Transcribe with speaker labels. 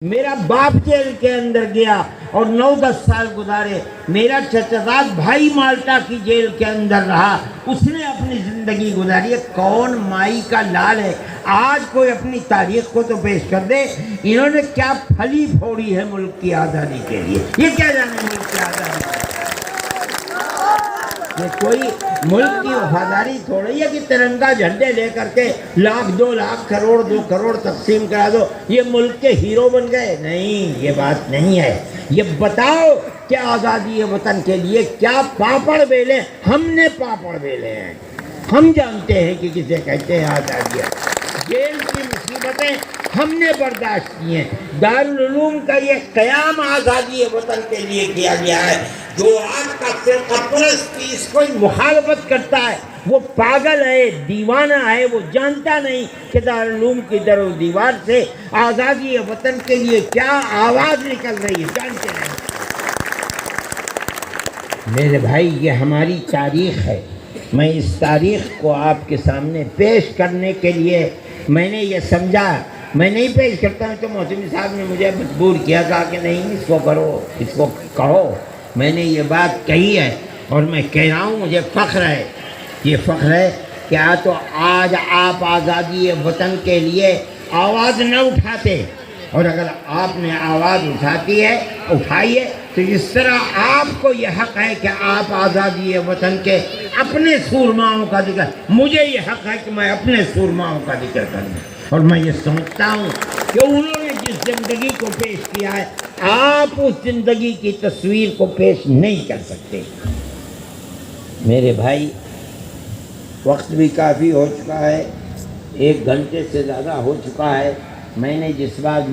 Speaker 1: میرا باپ جیل کے اندر گیا اور 9-10 سال گزارے. میرا چچزاد بھائی مالٹا کی جیل کے اندر رہا, اس نے اپنی زندگی گزاری ہے. کون مائی کا لال ہے؟ آج کوئی اپنی تاریخ کو تو پیش کر دے. انہوں نے کیا پھلی پھوڑی ہے ملک کی آزادی کے لیے, یہ کیا جانے ملک کی آزادی. یہ کوئی ملک کی وفاداری تھوڑی ہے کہ ترنگا جھنڈے لے کر کے 1,00,000 2,00,000 کروڑ 2 کروڑ تقسیم کرا دو, یہ ملک کے ہیرو بن گئے. نہیں, یہ بات نہیں ہے. یہ بتاؤ کہ آزادی وطن کے لیے کیا پاپڑ بیلے. ہم نے پاپڑ بیلے ہیں, ہم جانتے ہیں کہ کسے کہتے ہیں آزادی. جیل کی مصیبتیں ہم نے برداشت کی ہیں. دارالعلوم کا یہ قیام آزادی وطن کے لیے کیا گیا ہے. جو آج کا فرقہ پرست اس کو مخالفت کرتا ہے وہ پاگل ہے, دیوانہ ہے. وہ جانتا نہیں کہ دارالعلوم کی در و دیوار سے آزادی وطن کے لیے کیا آواز نکل رہی ہے, جانتے نہیں. میرے بھائی, یہ ہماری تاریخ ہے. میں اس تاریخ کو آپ کے سامنے پیش کرنے کے لیے میں نے یہ سمجھا. میں نہیں پیش کرتا ہوں تو محسن صاحب نے مجھے مجبور کیا, کہا کہ نہیں اس کو کرو, اس کو کہو. میں نے یہ بات کہی ہے اور میں کہہ رہا ہوں, مجھے فخر ہے. یہ فخر ہے کہ تو آج آپ آزادی وطن کے لیے آواز نہ اٹھاتے, اور اگر آپ نے آواز اٹھائی ہے تو اس طرح آپ کو یہ حق ہے کہ آپ آزادی وطن کے اپنے سورماؤں کا ذکر. مجھے یہ حق ہے کہ میں اپنے سورماؤں کا ذکر کروں, اور میں یہ سمجھتا ہوں کہ انہوں نے جس زندگی کو پیش کیا ہے آپ اس زندگی کی تصویر کو پیش نہیں کر سکتے. میرے بھائی, وقت بھی کافی ہو چکا ہے, 1 گھنٹے سے زیادہ ہو چکا ہے. میں نے جس بات